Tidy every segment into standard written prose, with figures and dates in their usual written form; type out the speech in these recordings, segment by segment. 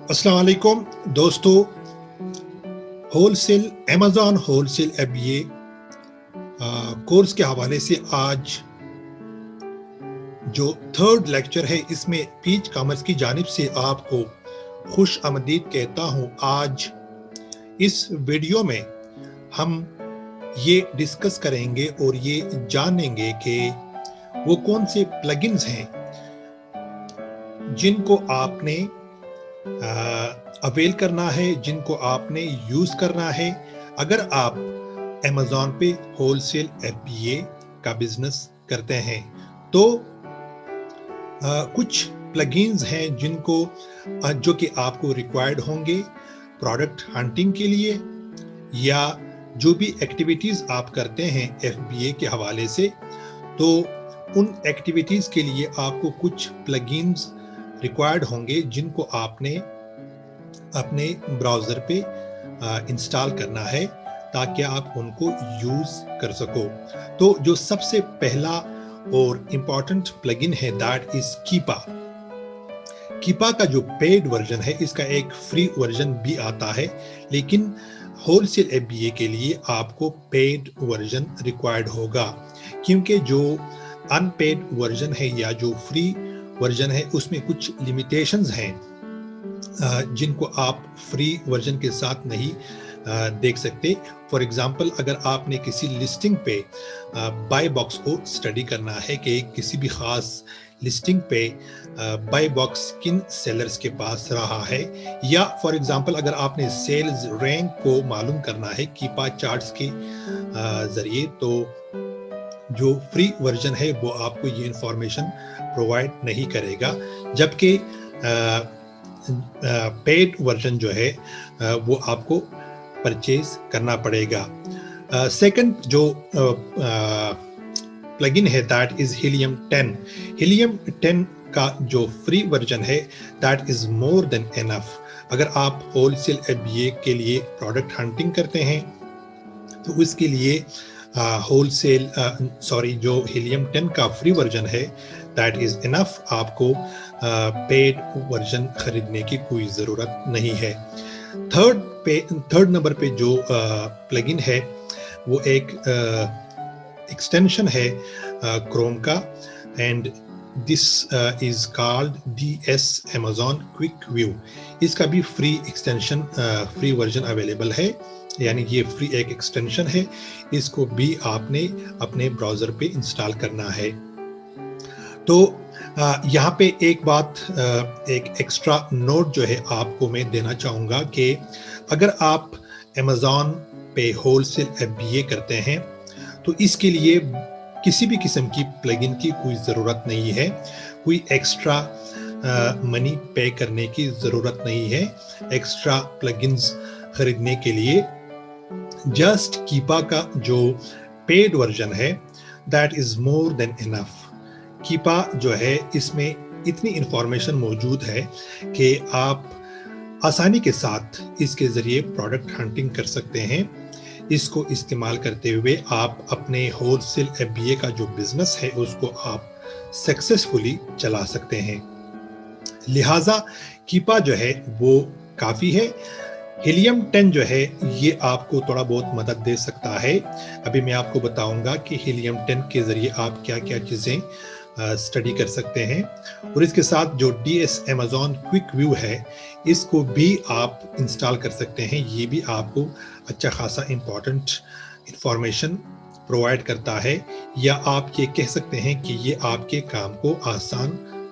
अस्सलाम वालेकुम दोस्तों। Wholesale Amazon wholesale MBA course के हवाले से आज जो थर्ड लेक्चर है, इसमें पीच कॉमर्स की जानिब से आपको खुश आमदीद कहता हूं। आज इस वीडियो में हम ये डिस्कस करेंगे और ये जानेंगे कि वो कौन से प्लगइन्स हैं जिनको आपने अवेल करना है, जिनको आपने यूज करना है अगर आप अमेज़न पे होलसेल एफबीए का बिजनेस करते हैं। तो कुछ प्लगइन्स हैं जिनको जो कि आपको रिक्वायर्ड होंगे प्रोडक्ट हंटिंग के लिए, या जो भी एक्टिविटीज आप करते हैं एफबीए के हवाले से, तो उन एक्टिविटीज के लिए आपको कुछ प्लगइन्स रिक्वायर्ड होंगे जिनको आपने अपने ब्राउजर पे इंस्टॉल करना है ताकि आप उनको यूज कर सको। तो जो सबसे पहला और इम्पॉर्टेंट प्लगइन है दैट इज कीपा। कीपा का जो पेड वर्जन है, इसका एक फ्री वर्जन भी आता है, लेकिन होलसेल एफबीए के लिए आपको पेड वर्जन रिक्वायर्ड होगा, क्योंकि जो अनपेड वर्जन है या जो फ्री वर्जन है उसमें कुछ लिमिटेशंस हैं जिनको आप फ्री वर्जन के साथ नहीं देख सकते। फॉर एग्जांपल, अगर आपने किसी लिस्टिंग पे बाय बॉक्स को स्टडी करना है कि किसी भी खास लिस्टिंग पे बाय बॉक्स किन सेलर्स के पास रहा है, या फॉर एग्जांपल अगर आपने सेल्स रैंक को मालूम करना है कीपा चार्ट्स के जरिए, तो जो फ्री वर्जन है वो आपको ये इंफॉर्मेशन प्रोवाइड नहीं करेगा, जबकि पेड वर्जन जो है वो आपको परचेज करना पड़ेगा। सेकंड जो प्लगइन है दैट इज हीलियम 10। हीलियम 10 का जो फ्री वर्जन है that is more than enough. अगर आप होलसेल एफबीए के लिए प्रोडक्ट हंटिंग करते हैं तो उसके लिए जो हीलियम 10 का फ्री वर्जन है दैट इज इनफ। आपको पेड वर्जन खरीदने की कोई ज़रूरत नहीं है। थर्ड नंबर पे जो प्लगइन है वो एक एक्सटेंशन है क्रोम का, and this is called DS Amazon quick view. इसका भी free extension free version available है, यानी ये फ्री एक एक्सटेंशन है, इसको भी आपने अपने ब्राउजर पे इंस्टॉल करना है। तो यहाँ पे एक बात, एक एक्स्ट्रा नोट जो है आपको मैं देना चाहूँगा कि अगर आप अमेज़न पे होलसेल एफबीए करते हैं तो इसके लिए किसी भी किस्म की प्लगइन की कोई ज़रूरत नहीं है, कोई एक्स्ट्रा मनी पे करने की ज़रूरत नहीं है एक्स्ट्रा प्लगइन्स खरीदने के लिए। जस्ट कीपा का जो पेड वर्जन है that is more than enough. Keepa जो है इसमें इतनी इंफॉर्मेशन मौजूद है कि आप आसानी के साथ इसके ज़रिए प्रोडक्ट हंटिंग कर सकते हैं। इसको इस्तेमाल करते हुए आप अपने होलसेल एफबीए का जो बिजनेस है उसको आप सक्सेसफुली चला सकते हैं। लिहाजा कीपा जो है वो काफ़ी है। हीलियम 10 जो है ये आपको थोड़ा बहुत मदद दे सकता है। अभी मैं आपको बताऊंगा कि हीलियम 10 के ज़रिए आप क्या क्या चीज़ें स्टडी कर सकते हैं, और इसके साथ जो DS Amazon क्विक व्यू है इसको भी आप इंस्टॉल कर सकते हैं। ये भी आपको अच्छा खासा इम्पोर्टेंट इंफॉर्मेशन प्रोवाइड करता है, या आप ये कह सकते हैं कि ये आपके काम को आसान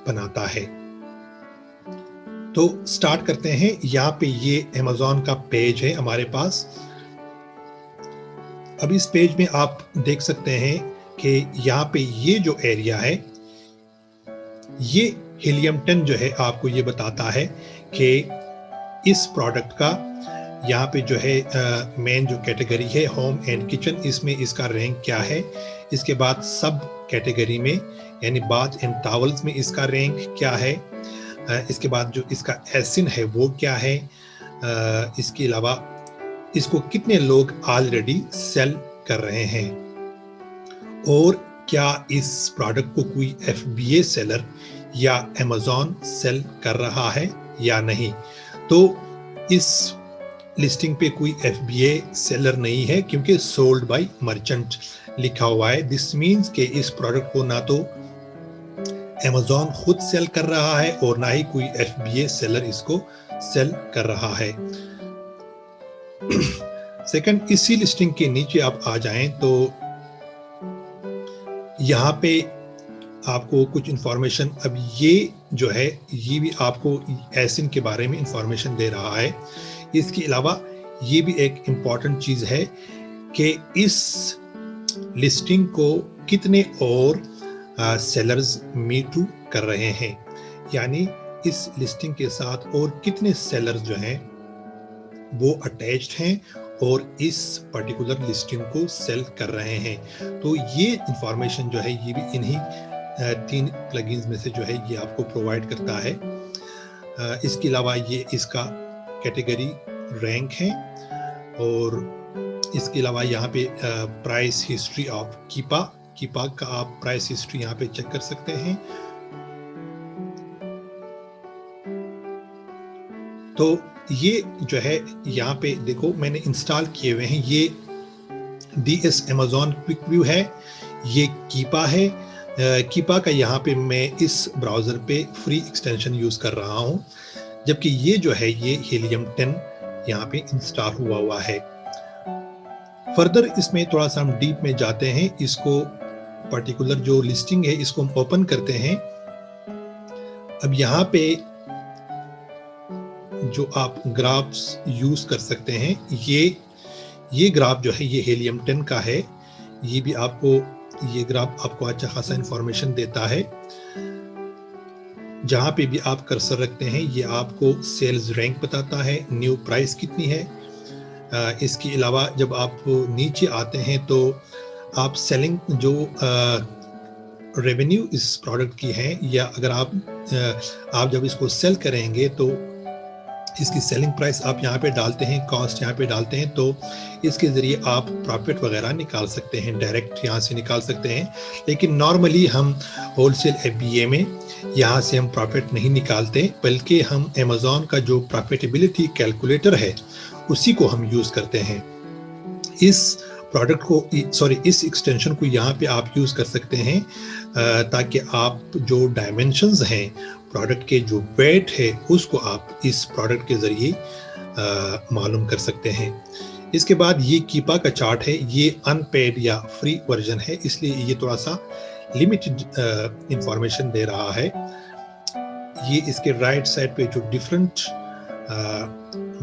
बनाता है। तो स्टार्ट करते हैं। यहाँ पे ये Amazon का पेज है हमारे पास। अब इस पेज में आप देख सकते हैं कि यहाँ पे ये जो एरिया है, ये हीलियम 10 जो है आपको ये बताता है कि इस प्रोडक्ट का यहाँ पे जो है मेन जो कैटेगरी है होम एंड किचन, इसमें इसका रैंक क्या है। इसके बाद सब कैटेगरी में यानी बाथ एंड टॉवल्स में इसका रैंक क्या है। इसके बाद जो इसका एसिन है वो क्या है। इसके अलावा इसको कितने लोग ऑलरेडी सेल कर रहे हैं, और क्या इस प्रोडक्ट को कोई एफबीए सेलर या अमेज़न सेल कर रहा है या नहीं। तो इस लिस्टिंग पे कोई FBA सेलर नहीं है क्योंकि सोल्ड बाय मर्चेंट लिखा हुआ है। दिस मीन्स के इस प्रोडक्ट को ना तो Amazon खुद सेल कर रहा है और ना ही कोई FBA सेलर इसको सेल कर रहा है। सेकंड, इसी लिस्टिंग के नीचे आप आ जाएं तो यहाँ पे आपको कुछ इंफॉर्मेशन, अब ये जो है ये भी आपको एसिन के बारे में इंफॉर्मेशन दे रहा है। इसके अलावा ये भी एक इम्पॉर्टेंट चीज है कि इस लिस्टिंग को कितने और सेलर्स मीटू कर रहे हैं, यानी इस लिस्टिंग के साथ और कितने सेलर्स जो हैं वो अटैच्ड हैं और इस पर्टिकुलर लिस्टिंग को सेल कर रहे हैं। तो ये इंफॉर्मेशन जो है ये भी इन्हीं 3 प्लगइन्स में से जो है ये आपको प्रोवाइड करता है। इसके अलावा ये इसका कैटेगरी रैंक है और इसके अलावा यहाँ पे प्राइस हिस्ट्री ऑफ कीपा का आप प्राइस हिस्ट्री यहाँ पे चेक कर सकते हैं। तो ये जो है यहाँ पे देखो मैंने इंस्टॉल किए हुए हैं, ये DS Amazon क्विक व्यू है, ये कीपा है। कीपा का यहाँ पे मैं इस ब्राउजर पे फ्री एक्सटेंशन यूज कर रहा हूँ, जबकि ये जो है ये Helium 10 यहाँ पे इंस्टॉल हुआ है। फर्दर इसमें थोड़ा सा हम डीप में जाते हैं, इसको पर्टिकुलर जो लिस्टिंग है इसको हम ओपन करते हैं। अब यहाँ पे जो आप ग्राफ्स यूज कर सकते हैं, ये ग्राफ जो है ये Helium 10 का है। ये भी आपको ये ग्राफ आपको अच्छा खासा इंफॉर्मेशन देता है। जहां पे भी आप कर्सर रखते हैं ये आपको सेल्स रैंक बताता है, न्यू प्राइस कितनी है। इसके अलावा जब आप नीचे आते हैं तो आप सेलिंग जो रेवेन्यू इस प्रोडक्ट की है, या अगर आप जब इसको सेल करेंगे तो इसकी सेलिंग प्राइस आप यहाँ पे डालते हैं, कॉस्ट यहाँ पे डालते हैं, तो इसके ज़रिए आप प्रॉफिट वगैरह निकाल सकते हैं, डायरेक्ट यहाँ से निकाल सकते हैं। लेकिन नॉर्मली हम होलसेल FBA में यहाँ से हम प्रॉफिट नहीं निकालते, बल्कि हम Amazon का जो प्रॉफिटेबिलिटी कैलकुलेटर है उसी को हम यूज़ करते हैं। इस प्रोडक्ट को इस एक्सटेंशन को यहाँ पे आप यूज़ कर सकते हैं ताकि आप जो डायमेंशंस हैं प्रोडक्ट के, जो वेट है, उसको आप इस प्रोडक्ट के ज़रिए मालूम कर सकते हैं। इसके बाद ये कीपा का चार्ट है, ये अनपेड या फ्री वर्जन है, इसलिए ये थोड़ा सा लिमिटेड इंफॉर्मेशन दे रहा है। ये इसके राइट साइड पे जो डिफरेंट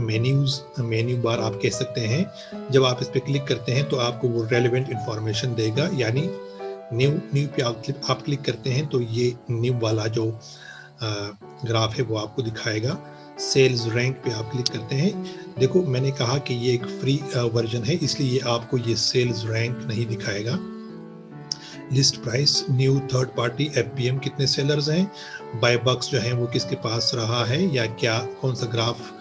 मेन्यू बार आप कह सकते हैं, जब आप इस पे क्लिक करते हैं तो आपको वो रेलेवेंट इंफॉर्मेशन देगा, यानी न्यू पे आप क्लिक करते हैं तो ये न्यू वाला जो ग्राफ है वो आपको दिखाएगा। सेल्स रैंक पे आप क्लिक करते हैं, देखो मैंने कहा कि ये एक फ्री वर्जन है, इसलिए ये आपको ये सेल्स रैंक नहीं दिखाएगा। List price, new third party FBM कितने सेलर्स हैं, बाय बॉक्स जो है वो किसके पास रहा है, या क्या कौन सा ग्राफ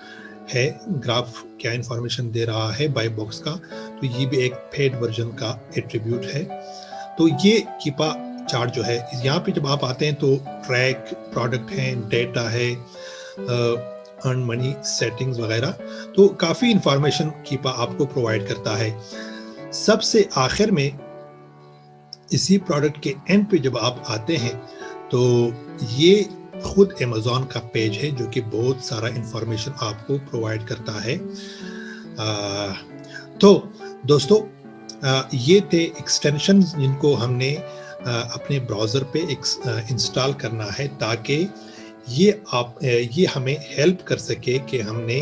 है, ग्राफ क्या इंफॉर्मेशन दे रहा है बाय बॉक्स का, तो ये भी एक पेड वर्जन का एट्रीब्यूट है। तो ये कीपा चार्ट जो है, यहाँ पे जब आप आते हैं तो ट्रैक, प्रोडक्ट है, डेटा है, अर्न मनी, सेटिंग्स वगैरह, तो काफ़ी इंफॉर्मेशन कीपा आपको प्रोवाइड करता है। सबसे आखिर में इसी प्रोडक्ट के एंड पे जब आप आते हैं तो ये खुद Amazon का पेज है जो कि बहुत सारा इंफॉर्मेशन आपको प्रोवाइड करता है। तो दोस्तों ये थे एक्सटेंशंस जिनको हमने अपने ब्राउज़र पे इंस्टॉल करना है, ताकि ये हमें हेल्प कर सके कि हमने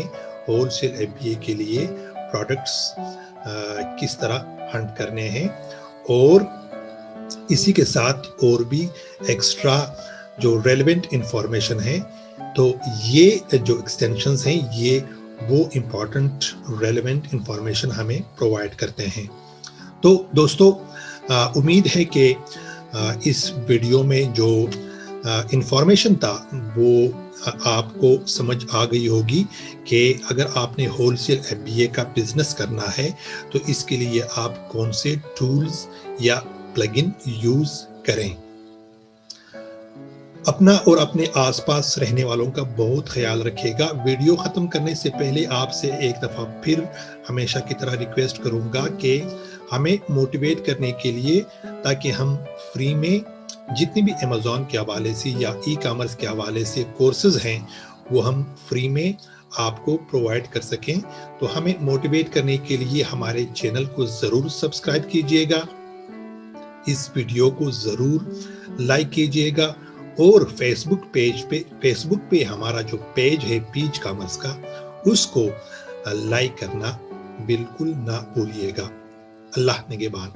होलसेल FBA के लिए प्रोडक्ट्स किस तरह हंट करने हैं, और इसी के साथ और भी एक्स्ट्रा जो रेलेवेंट इंफॉर्मेशन है। तो ये जो एक्सटेंशंस हैं ये वो इम्पॉर्टेंट रेलेवेंट इंफॉर्मेशन हमें प्रोवाइड करते हैं। तो दोस्तों उम्मीद है कि इस वीडियो में जो इंफॉर्मेशन था वो आपको समझ आ गई होगी कि अगर आपने होलसेल FBA का बिजनेस करना है तो इसके लिए आप कौन से टूल्स या प्लगइन यूज करें। अपना और अपने आसपास रहने वालों का बहुत ख्याल रखिएगा। वीडियो ख़त्म करने से पहले आपसे एक दफ़ा फिर हमेशा की तरह रिक्वेस्ट करूँगा कि हमें मोटिवेट करने के लिए, ताकि हम फ्री में जितनी भी अमेज़न के हवाले से या ई-कॉमर्स के हवाले से कोर्सेज़ हैं, वो हम फ्री में आपको प्रोवाइड कर सकें। तो हमें मोटिवेट करने के लिए हमारे चैनल को ज़रूर सब्सक्राइब कीजिएगा, इस वीडियो को ज़रूर लाइक कीजिएगा और फेसबुक पे हमारा जो पेज है पीच कॉमर्स का, उसको लाइक करना बिल्कुल ना भूलिएगा। अल्लाह निगहबान।